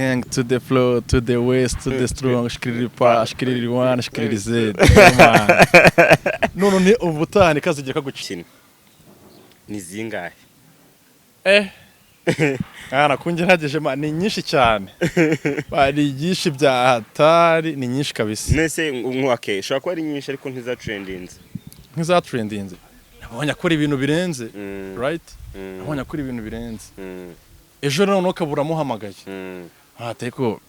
gang to the floor, to the west, to the strong, shikiriri pa, shikiriri one, shikiriri z. None ni ubutani kazigiye kagucina. Ni zingahe? Ana kunje ntageje ni nyinshi cyane. Bari igishi bya hatari ni nyinshi kabisa. Nese nkwake shaka ko ari nyinshi ariko ntiza trendinze. Ntiza trendinze. Nabonye akora ibintu birenze, right? Nabonye akora ibintu birenze. Ejo none ukabura muhamagaye. Ateko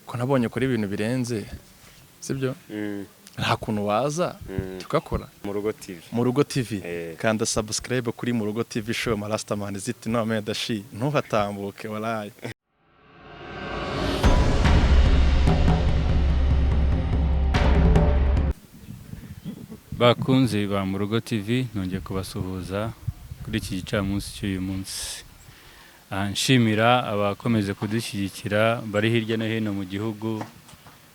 ko nabonye kuri ibintu birenze. Sibyo? Nta kuntu waza tukakora mu rugo TV kanda subscribe kuri mu rugo TV show Marastaman ziti no medashi ntuhatambuke walayi. Bakunze ba mu rugo TV nongeye kubasuhuza kuri iki gicamunsi cy'uyu munsi. Nshimira abakomeze kudushyigikira bari hirya no hino mu gihugu,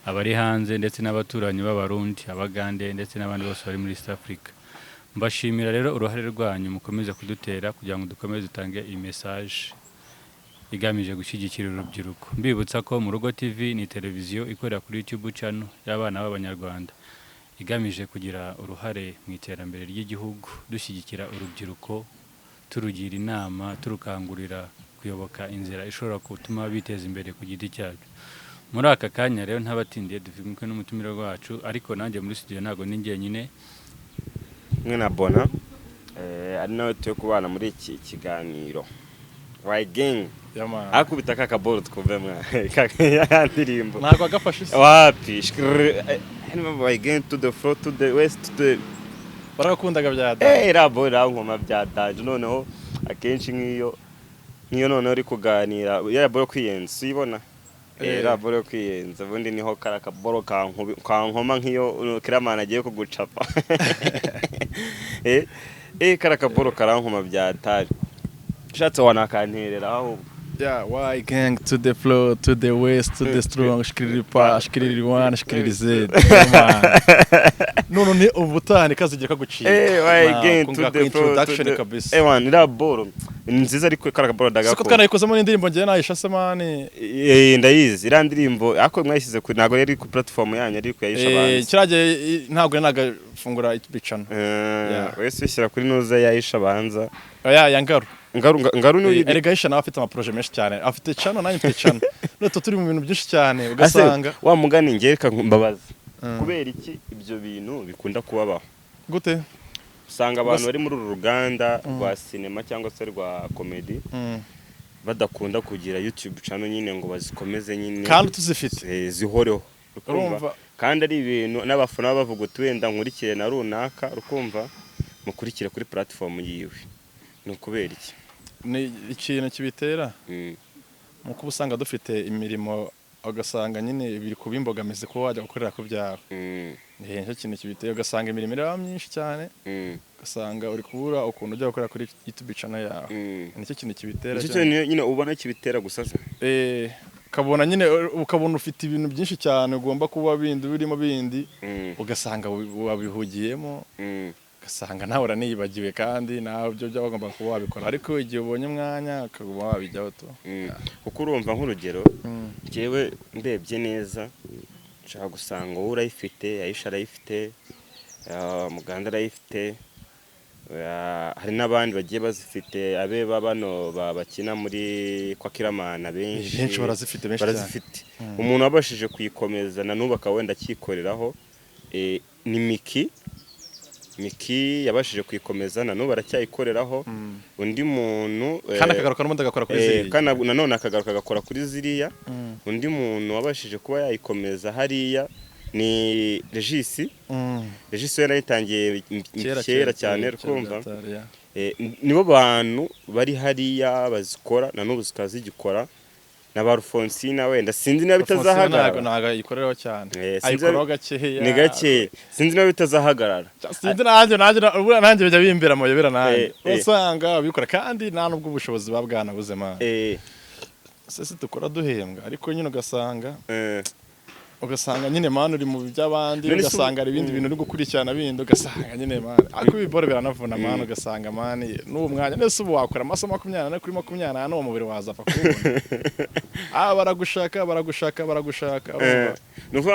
abari hanze ndetse n'abaturanyi b'abarundi, abagande ndetse n'abandi bose bari muri East Africa. Mbashimira rero uruhare rwanyu mukomeza kudutera kugira ngo dukomeze dutange iyi message igamije gushyigikira urubyiruko. Mbibutsa ko mu rugo TV ni televiziyo ikorera kuri YouTube channel y'abana b'abanyarwanda igamije kugira uruhare mu iterambere ry'igihugu, dushyigikira urubyiruko, turugira inama, turukangurira kuyoboka inzira ishobora gutuma biteza imbere ku giti cyabo. Muri aka kanya rero ntabatindiye dufimwe n'umutumire wacu, ariko nanjye muri studio ntago ningiye nyine mwe na Bona ari nawe tuyo kubana muri iki kiganiro. Right gang. Yama. Akubita kakaboro twumve mwa. Ya ndirimbo. Ntago agafashe isi. Wapi? Right gang to the front to the west to the barakundaga bya dad. Rabo rankoma bya dad noneho akenshi nkiyo noneho uri kuganira yarabo kwiyenza uyibona. Rabo yo kwiyenza ubundi niho karakaboro kankoma nkiyo kiramana agiye kugucapa. Karakaboro karankoma bya dad. Shatse wanakanterera aho. Yeah, why gang to the floor, to the west, to the strong, shikiriri pa, shikiriri one, shikiriri z. None ni ubutani kazigiye kagucina. Why gang to the introduction kabisa. Man, Rabo nziza ariko karakaboro daga. Siko twanayikozemo n'indirimbo ngiye nayishase mani. Ndayizi ira ndirimbo ako mwashyize ku nago yari ku platform yanyu ariko yayisha abantu. Kirage ntabwo nagafungura itbicana. Wese bishyira kuri nuza yayisha banza. Ya ngaru. Ngaru ni Erigation afite ama projet menshi cyane. Afite channel nanjye mfite channel. Neto turi mu bintu byinshi cyane ugasanga. Wa mugani ngereka mbabaza. Kubera iki ibyo bintu bikunda kubabaho? Gute? Usanga abantu bari muri uru ruganda rwa cinema cyangwa se rwa comedy badakunda kugira YouTube channel nyine ngo bazikomeze nyine kandi tuzifite zihoreho rukumva kandi ari ibintu n'abafana bavuga utwenda nkurikire na runaka rukumva mukurikire kuri platform yiwe. No kubera iki? Ni ikintu kibitera muko usanga dufite imirimo ugasanga nyine biri kubimbogamize ko wajya gukorera ku byawe. Nicyo kintu kibitera ugasanga imirimo iraba myinshi cyane ugasanga uri kubura ukuntu ujya gukora kuri YouTube channel yawe. Nicyo kintu kibitera. Nicyo nyine ubona kibitera gusaza. Kabona nyine ukabona ufite ibintu byinshi cyane ugomba kuba bindi birimo bindi ugasanga wabihugiyemo. Ugasanga nawe uraniyibagiwe kandi nawe byo bagomba kuba wabikora ariko igihe ubonye umwanya akaguma wabijyaho to. Kuko urumva nk'urugero jewe ndebye neza nshaka gusanga wowe urayifite Aisha arayifite Muganda arayifite hari n'abandi bagiye bazifite abeba bano bakina muri kwa Kiramana benshi barazifite. Umuntu wabashije kuyikomeza na nubaka wenda kikoreraho ni Miki yabashije kwikomeza na nubu aracyayikoreraho. Undi muntu kandi akagaruka n'umuntu agakora kuri ziriya kana nanone akagaruka agakora kuri ziriya. Undi muntu wabashije kuba yayikomeza hariya ni Regis. Regis yarayitangiye kera cyane rukumva. Nibo bantu bari hariya bazikora na nubu zikazigikora. Na Barfonsina wenda sinzi niba bitazahagarara. Naga ikoreraho cyane. Ayikora gakeya. Ni gake. Sinzi niba bitazahagarara. Sinzi nanjye bijya bimbera mu yobera nanjye. Usanga bikora kandi nta nubwo ubushobozi babwana buzema. Sese dukora duhembwa ariko nyine ugasanga ugasanga nyine mani uri mu by'abandi, None se ugasanga hari ibindi bintu uri gukurikirana bindi, ugasanga nyine mani ariko ibibore biranavuna mani, ugasanga mani n'uwo mwanya nese ubu wakora amasaha 24 kuri 24 n'uwo mubiri wazapfa kubona. Baragushaka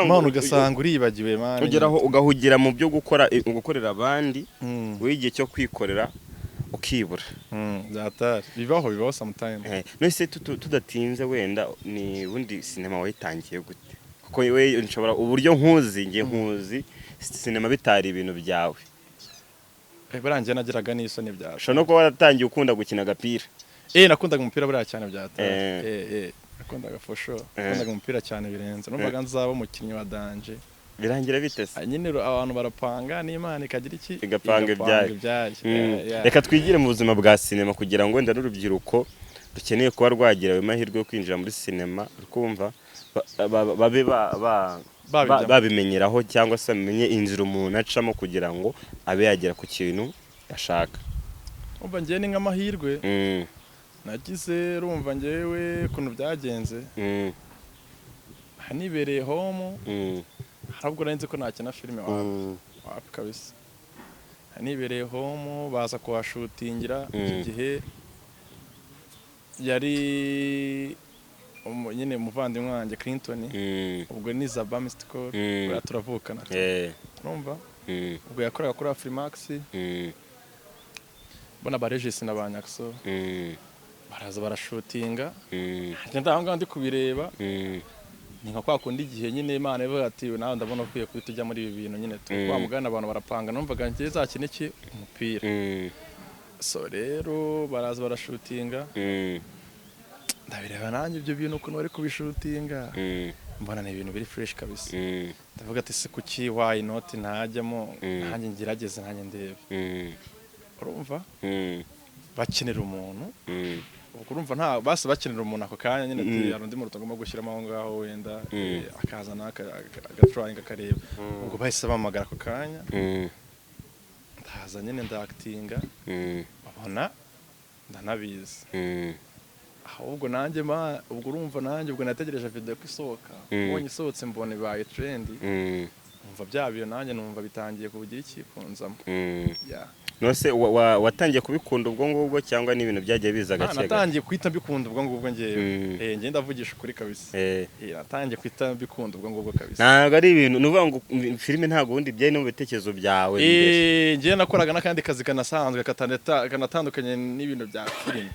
mani, ugasanga uribagiwe mani, ugeraho ugahugira mu byo gukorera abandi, w'igihe cyo kwikorera ukibura. bibaho sometimes. Nese tudatinze wenda ni bundi sinema wayitangiye gute? Kuko we nshobora uburyo nkuzi sinema bitari ibintu byawe. Burangiye nagiraga n'isoni byawe. Ushobora no kuba waratangiye ukunda gukina agapira. Nakundaga umupira buriya cyane byataye. Nakundaga for sure. Nakundaga umupira cyane birenze. Numvaga nzaba umukinnyi wa danje. Birangira bite se? Nyine abantu barapanga n'Imana ikagira iki? Igapanga ibyayo. Reka twigire mu buzima bwa sinema kugira ngo wenda n'urubyiruko dukeneye kuba rwagira ayo mahirwe yo kwinjira muri sinema, ukumva babe babimenyeraho cyangwa se bamenye inzira umuntu acamo kugira ngo abe yagera ku kintu ashaka. Umva ngiye ni nk'amahirwe nagize, urumva ngewe ukuntu byagenze, hanibereye home, harabwo narinzi ko nakina filime wapi kabisa. Hanibereye home baza kuhashutingira, iki gihe yari nyine umuvandimwe wanjye Clinton, ubwo ni Zaba Mystical, turavukana urumva, ubwo yakoraga kuri Afrimax, bona baregisi na banyakso, baraza barashutinga, ngenda aho ngaho ndi kubireba, ni nka kwa kundi igihe nyine Imana ivuga ati nawe ndabona ukwiye kuhita ujya muri ibi bintu nyine twamugana abantu barapanga, numvaga ngiye zakina iki umupira. So rero baraza barashutinga, ndabireba nanjye ibyo bintu ukuntu bari kubishutinga, mbona ni ibintu biri fresh kabisa. Ndavuga ati se kuki why not ntajyamo nanjye ngerageze nanjye ndebe. Urumva bakenera umuntu, urumva nta base bakenera umuntu ako kanya nyine hari undi muntu tugomba gushyiramo aho ngaho wenda akazana agatrying akareba, ubwo bahise bamagara ako kanya, ndaza nyine ndactinga, babona ndanabizi. Ahubwo nanjye ubwo urumva nanjye ubwo nategereje video ko isohoka, mbonye isohotse mbone baye trend, umva byabyo nanjye numva bitangiye kugira iki kunzamo. Nose watangiye kubikunda ubwo ngubwo cyangwa ni ibintu byagiye biza gake? Natangiye kwita mbikunda ubwo ngubwo ngewe. Ngiye ndavugisha ukuri kabisa. Natangiye kwita mbikunda ubwo ngubwo kabisa. Ntabwo ari ibintu nuvuga ngo filime ntabwo wundi byaye no mu bitekerezo byawe. Ngiye nakoraga n'akandi kazi kanasanzwe kanatandukanye n'ibintu bya filime.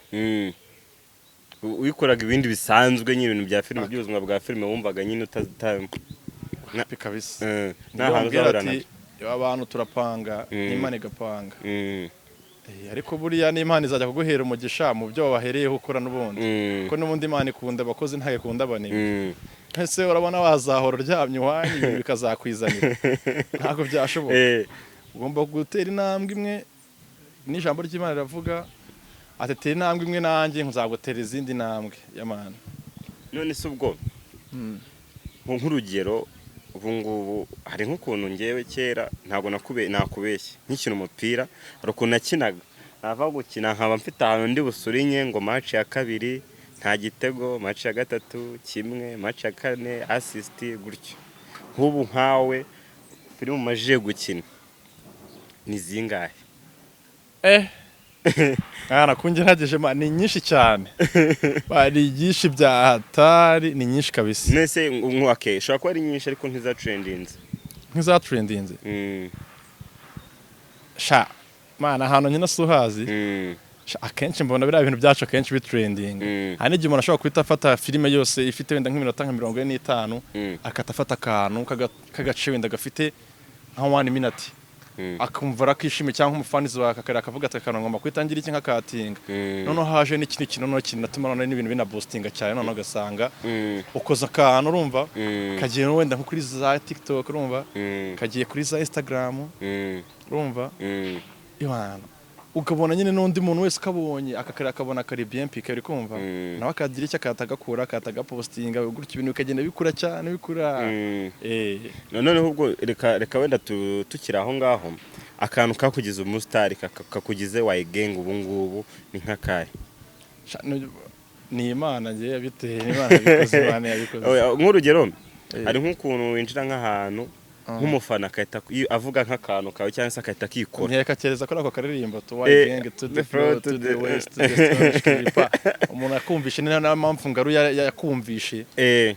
Wikoraga ibindi bisanzwe nyine ibintu bya filime, by'ubuzima bwa filime wumvaga nyine happy kabisa. Nta hantu uzahorana. Abantu turapanga, Imana igapanga. Ariko buriya n'Imana izajya kuguhera umugisha mu byo wabahereyeho ukora n'ubundi. Kuko n'ubundi Imana ikunda abakozi ntaye ikunda abanebwe. Ese urabona wazahora uryamye iwanyu bikazakwizanira. Ntabwo byashoboka. Ugomba gutera intambwe imwe, n'ijambo ry'Imana riravuga ati tera intambwe imwe nanjye nkuzagutera izindi ntambwe y'Imana. None se ubwo nk'urugero ubu ngubu hari nk'ukuntu ngewe kera ntabwo nakubeshye nkikina umupira, hari ukuntu nakinaga nava gukina nkaba mfite ahantu ndi busurinye ngo match ya kabiri nta gitego, match ya gatatu kimwe, match ya kane assist gutyo. Nk'ubu nkawe filime umajije gukina ni zingahe? Nakunjye ntageje ni nyinshi cyane. Bari byinshi bya hatari, ni nyinshi kabisa. Nese nk'uwake ushobora kuba ari nyinshi ariko ntiza trendinze. Ntiza trendinze. Sha mana ahantu nyine suhazi. Akenshi mbona biriya bintu byacu akenshi bitrending. Hari n'igihe umuntu ashobora kwita afata filime yose ifite wenda nk'iminota nka 45 akatafata akantu kagace wenda gafite nka 1 minute. Akumva rakishime cyangwa umufanizi wakakarira akavuga ati akantu ngomba kwitangira iki nk'akatinga. Noneho haje n'ikindi kintu no kinatuma none n'ibintu bina boostinga cyane, noneho gasanga ukoza akantu urumva kagiye wenda nko kuri za TikTok urumva kagiye kuri za Instagram urumva Yohana ukabona nyine n'undi muntu wese kabonye akakarira akabona kari bien pique ari kumva nawe akagira icyo akatagakura akatagapostinga gutyo ibintu bikagenda bikura cyane bikura. Noneho ubwo reka wenda tukira aho ngaho akantu kakugize umustar kakugize wayigenga ubu ngubu ni nk'akahe? Ni Imana ngiye yabiteye, Imana yabikoze, Imana yabikoze. Nk'urugero hari nk'ukuntu winjira nk'ahantu nk'umufana akahita avuga nk'akantu kawe cyangwa se akahita akikora ntiyakakereza ko ako karirimbo to why gang to the floor to the west to the stone stripper umuntu akumvishe ni na mpamvu ngaru yakumvishe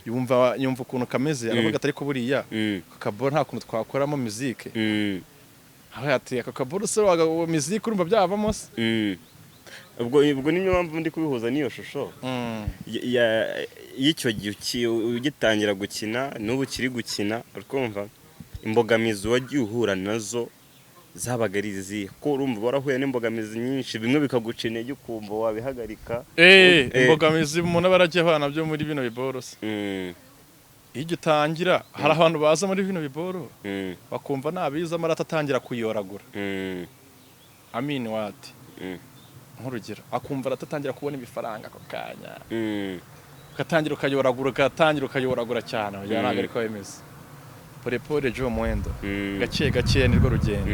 yumva ukuntu kameze aravuga atari ko buriya kakaboro nta kuntu twakoramo musique ati aka kaboro se waga musique urumva byavamo se ubwo niyo mpamvu ndi kubihuza n'iyo shusho y'icyo gihe ugitangira gukina n'ubu kiri gukina urumva imbogamizi wagiye uhura nazo zabaga ari izihe ko urumva warahuye n'imbogamizi nyinshi bimwe bikaguca intege ukumva wabihagarika imbogamizi umuntu aba aragiye ahura nabyo muri bino biboro se iyo utangira hari abantu baza muri bino biboro bakumva nabiza amarata atangira kuyoragura amin wati nk'urugero akumva aratatangira kubona ibifaranga ako kanya ugatangira ukayoragura cyane ntabwo ariko bimeze pole jo mwendo gake nirwo rugendo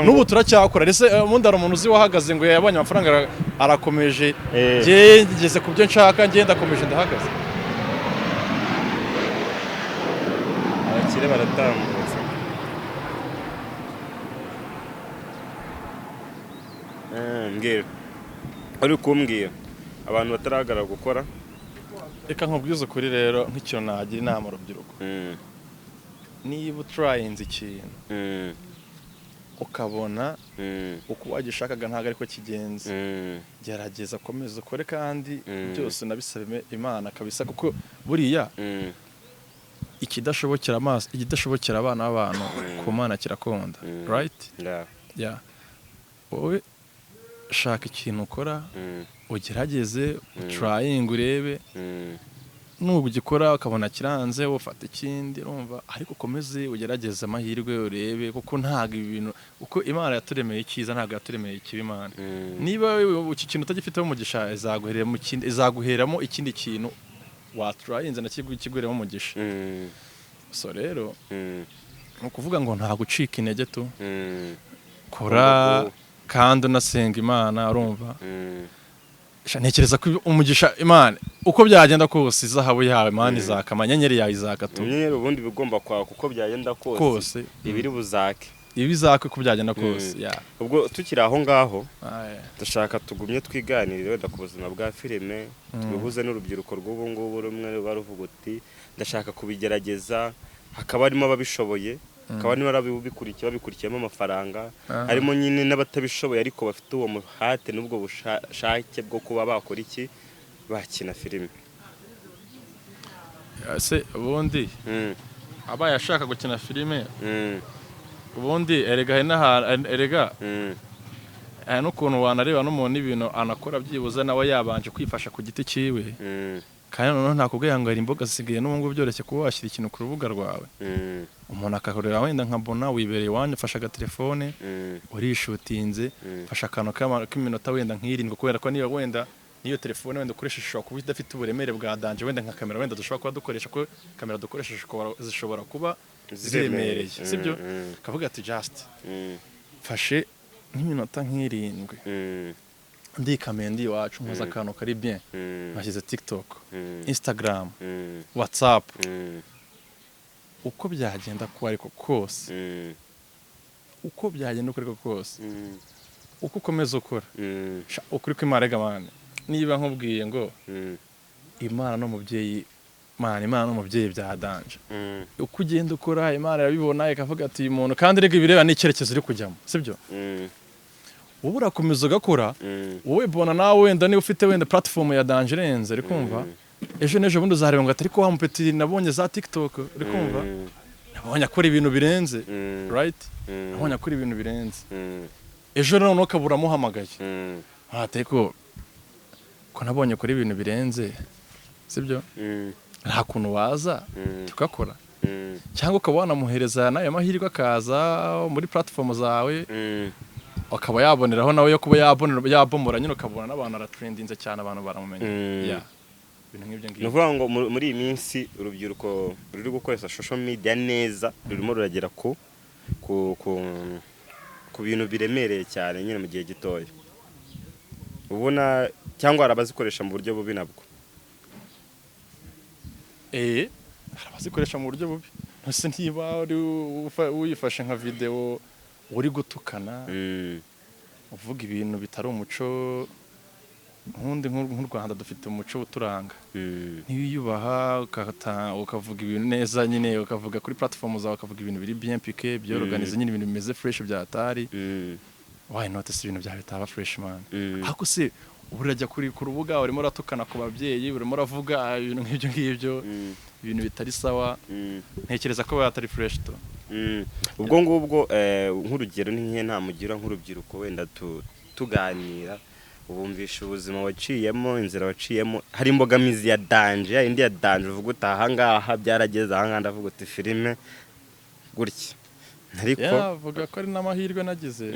n'ubu turacyakora rese umuntu ari umuntu uzi wahagaze ngo yabonye amafaranga arakomeje ngeze ku byo nshaka ngenda akomeje ndahagaze abakire baratambutse mbwira ari kumbwira abantu batarahagarara gukora reka nkubwize ukuri rero nk'ikintu nagira inama urubyiruko niba utrayinze ikintu ukabona uko wagishakaga ntabwo ariko kigenze gerageza komeza ukore kandi byose nabisabe Imana kabisa kuko buriya ikidashobokera amaso igidashobokera abana b'abantu ku Mana kirakunda right yeah wowe shaka ikintu ukora ugerageze utrayinge urebe n'ubu gikora ukabona kiranze ufata ikindi urumva ariko ukomeze ugerageze amahirwe urebe kuko ntago ibintu uko Imana yaturemeye icyiza ntago yaturemeye ikibi Imana niba iki kintu utagifiteho umugisha izaguheramo ikindi kintu watrayinze na kiguheramo umugisha so rero ukuvuga ngo ntago ucika intege tu kora kandi unasenga Imana urumva ntekereza ko umugisha Imana uko byagenda kose izahabu yawe Imana izaka amanyenyeri yawe izakatu inyenyeri ubundi bigomba kwaka uko byagenda kose ibiri buzake ibizakwe uko byagenda kose ubwo tukiri aho ngaho dushaka tugumye twiganirire wenda ku buzima bwa filime tubihuze n'urubyiruko rw'ubu ngubu rumwe baruvuga uti ndashaka kubigerageza hakaba harimo ababishoboye akaba niba babikurikiyemo amafaranga harimo nyine n'abatabishoboye ariko bafite uwo muhate n'ubwo bushake bwo kuba bakora iki bakina filime se ubundi abaye ashaka gukina filime ubundi erega n'ukuntu wanareba n'umuntu n'ibintu anakora byibuze nawe yabanje kwifasha ku giti cyiwe kandi noneho ntakubwira ngo hari imboga zisigaye n'ubu ngubu byoroshye kuba washyira ikintu ku rubuga rwawe umuntu akahorera wenda nkabona wibereye iwanyu ufashe agatelefone urishutinze ufashe akantu k'iminota wenda nk'irindwi kubera ko niba wenda niyo telefone wenda ukoresheje ishobora kuba idafite uburemere bwa danje wenda nka kamera wenda dushobora kuba dukoresha ko kamera dukoresheje zishobora kuba ziremereye sibyo kavuga ati just fashe nk'iminota nk'irindwi ndikamiye ndi iwacu nkoze akantu kari bien nashyize TikTok Instagram WhatsApp uko byagenda ko ariko kose uko byagenda uko ariko kose uko ukomeza ukora ukuri ko Imana mane niba nkubwiye ngo Imana n'umubyeyi Imana n'umubyeyi bya danje uko ugenda ukora Imana irabibona ikavuga ati umuntu kandi rega ibireba n'icyerekezo uri kujyamo sibyo wowe urakomeza ugakora wowe bona nawe wenda niba ufite wenda platform ya danje renze uri kumva ejo n'ejo bundi uzareba ngo atari ko wa mupeti nabonye za TikTok uri kumva nabonye akora ibintu birenze right nabonye akora ibintu birenze ejo noneho ukabura muhamagaye atari ko nabonye akora ibintu birenze sibyo nta kuntu waza tukakora cyangwa ukaba wanamuhereza nayo mahirwe akaza muri platform zawe akaba yaboneraho nawe yo kuba yabomora nyine ukabona n'abantu aratrendinze cyane abantu baramumenya ibintu nk'ibyo ngibyo nuvuga ngo muri iyi minsi urubyiruko ruri gukoresha social media neza rurimo ruragera ku bintu biremereye cyane nyine mu gihe gitoya ubona cyangwa arabazikoresha mu buryo bubi nabwo hari abazikoresha mu buryo bubi ntose niba wifashe nka video uri gutukana uvuga ibintu bitari umuco nk'u Rwanda dufite umuco uturanga ntiyubaha ukavuga ibintu neza nyine ukavuga kuri platform zawe ukavuga ibintu biri bien piqué byorganize nyine ibintu bimeze fresh byatari why not si ibintu byawe bitaba fresh man ariko se urajya kuri ku rubuga urimo ratukana ku babyeyi urimo ravuga ibintu ngibyo ibintu bitari sawa ntekereza ko batari fresh to ubwo ngubwo nk'urugero ni nta mugira nk'urubyiruko wenda tuganira ubumvisha ubuzima waciyemo inzira waciyemo hari imbogamizi ya danger indi ya danger uvuga utaha ngaha byarageze aha nganda avuga uti filime gutya ariko vuga ko ari n'amahirwe nagize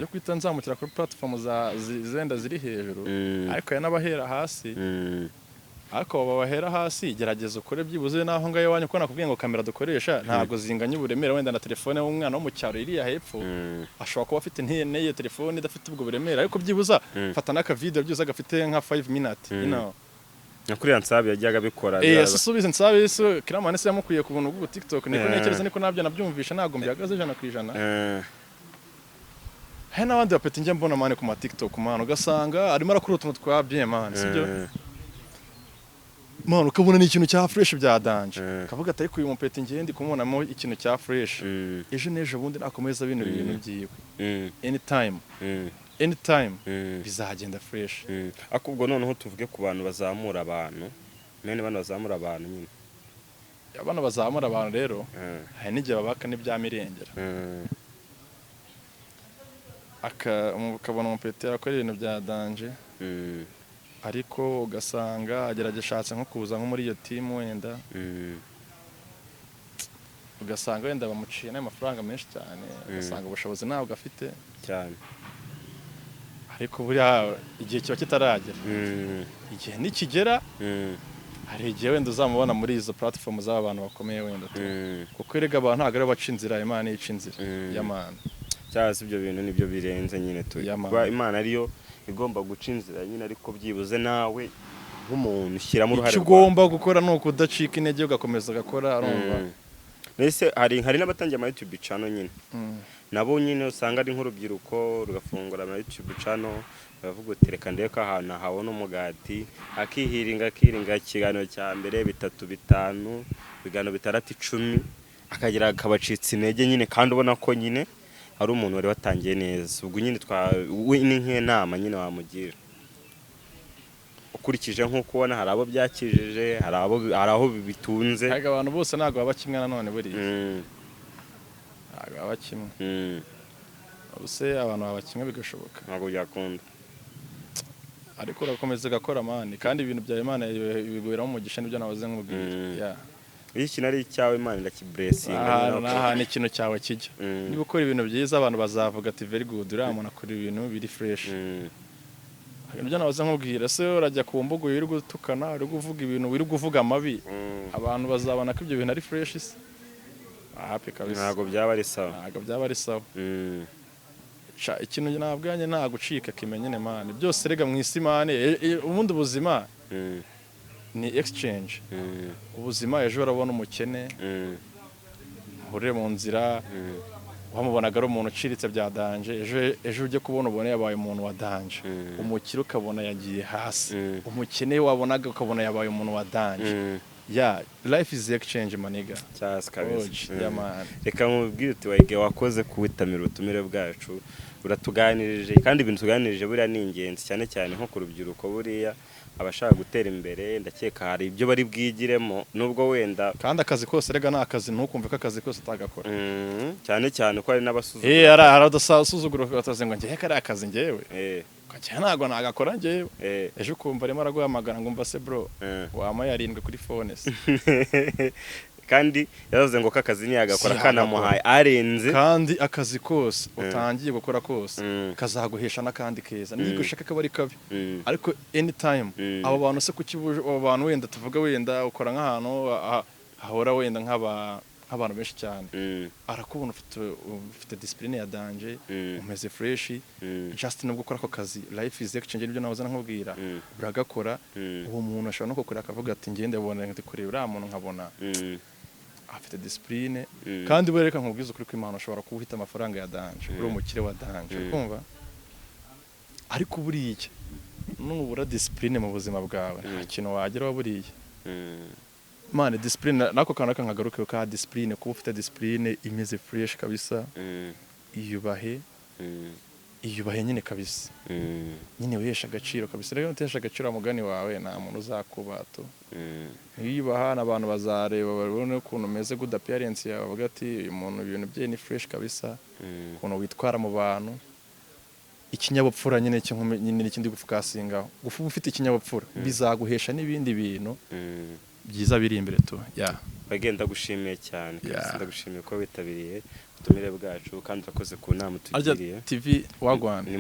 yo kwita nzamukira kuri platform zenda ziri hejuru ariko yanabahera hasi ariko babahera hasi gerageza ukore byibuze naho ngayo wanyu ko nakubwiye ngo kamera dukoresha ntago zinganye uburemere wenda na telefone y'umwana wo mu cyaro iriya hepfo ashobora kuba afite n'iyo telefone idafite ubwo buremere ariko byibuza fata n'aka video byibuza gafite nka 5 minutes nakuri Nsabi yajyaga bikora subize Nsabi kiramane se yamukwiye ku buntu bw'u TikTok niko nekereza niko nabyo nabyumvisha nago mbyagaze 100%. He n'abandi bapete njye mbona mane ku ma TikTok mano ugasanga arimo arakura utuntu twa bien man sibyo mano ukabona ni ikintu cya fresh bya danger kavuga atari kuyu mupete njye ndi kumubonamo ikintu cya fresh ejo nejo bundi nakomeza bino bintu byiwe anytime bizagenda fresh akubwo noneho tuvuge ku bantu bazamura abantu nene bano bazamura abantu nyine abana bazamura abantu rero hari n'igihe babaka n'ibyamirengera ukabona umupete akora ibintu bya danger ariko ugasanga agerageshatse nko kuza nko muri iyo team wenda ugasanga wenda bamuciye n'amafaranga menshi cyane ugasanga ubushobozi ntabwo afite cyane ariko buriya igihe kiba kitaragera igihe nikigera hari igihe wenda uzamubona muri izo platform z'aba bantu bakomeye wenda kuko erega abantu ntabwo ari baca inzira Imana yica inzira y'amana cyangwa ibyo bintu nibyo birenze nyine kuba Imana ariyo igomba guca inzira nyine ariko byibuze nawe nk'umuntu ushyiramo uruhare icyo ugomba gukora ni ukudacika intege ugakomeza ugakora arumva nese hari n'abatangiye ama YouTube channel nyine nabo nyine usanga ari nk'urubyiruko rugafungura ama YouTube channel bavuga uti reka ndeka ahantu habona umugati akihiringa ikiganiro cya mbere 3 5 ibiganiro 6 10 akagira akabacitse intege nyine kandi ubona ko nyine hari umuntu wari watangiye neza ubwo nyine ni nk'inama nyine wamugira ukurikije nk'uko ubona hari abo byakijije hari aho bitunze haga abantu bose ntago baba kimwe nanone buri ntago baba kimwe ubuse abantu baba kimwe bigashoboka ntago byakunda ariko urakomeza gakora mani kandi ibintu bya Imana bigwiramo umugisha nibyo nabaze nk'ubwira ikintu ari icyawe Imana ndakiblessinga ni ikintu cyawe kijya niba ukora ibintu byiza abantu bazavuga ati very good uriya muntu akora ibintu biri fresh ibyo nabaze nkubwira se urajya ku mbuga uri gutukana uri kuvuga ibintu uri kuvuga amabi abantu bazabona ko ibyo bintu ari fresh se happy kabisa ntago byaba ari sawa ikintu nabwanye nta gucika kimenyene mane byose rega mu isi mane ubundi ubuzima ni exchange ubuzima ejo urabona umukene hure mu nzira wamubonaga ari umuntu uciritse bya danje ejo ujye kubona ubone yabaye umuntu wa danje umukire ukabona yagiye hasi umukene wabonaga ukabona yabaye umuntu wa danje life is exchange maniga cyase kabisa man reka mubwire uti wayige wakoze kuwitamira ubutumire bwacu uratuganirije kandi ibintu tuganirije buriya ni ingenzi cyane cyane nko ku rubyiruko buriya abashaka gutera imbere ndakeka hari ibyo bari bwigiremo nubwo wenda kandi akazi kose rega na akazi ntukumve ko akazi kose utagakora cyane cyane ko hari n'abasuzugura aradasuzugura bataze ngo ngiye kari akazi ngewe kajya ntago nagakora ngewe ejo ukumva arimo araguhamagara ngo mba se bro wamaye 7 kuri phone se kandi yavuze ngo kakazi ntiyagakora kanamuhaye arenze kandi akazi kose utangiye gukora kose kazaguhesha nakandi keza nigo ushaka ko bari kabi ariko anytime abo bantu se kuki abo bantu wenda tuvuga wenda ukora nk'ahantu ahora wenda nk'aba nk'abantu benshi cyane arakubona ufite discipline ya danger umeze fresh just nubwo ukora ako kazi life is exchange nibyo nahoze nkubwira uragakora uwo muntu ashobora no kukureka akavuga ati ngende abone ndikureba uriya muntu nkabona afite discipline kandi bereka nkubwiza ukuri kw'Imana ushobora kubuhita amafaranga ya danger uri umukire wa danger kumva ariko buriye nubura discipline mu buzima bwawe nta kintu wageraho buriye mane discipline nako kana nkagaruke ka discipline kuba ufite discipline imeze fresh kabisa iyubahe nyine kabisa nyine wihesha agaciro kabisa rero utesha agaciro mugani wawe nta muntu uzakubato iyubaha n'abantu bazareba babone ukuntu umeze good appearance yawe bavuga ati uyu muntu ibintu bye ni fresh kabisa ukuntu witwara mu bantu ikinyabupfura nyine n'ikindi gufukasingaho gufuka ufite ikinyabupfura bizaguhesha n'ibindi bintu byiza biri imbere tu bagenda gushimiye cyane ndagushimiye ko witabiriye ubutumire bwacu kandi urakoze ku nama tugiriye TV Wagwan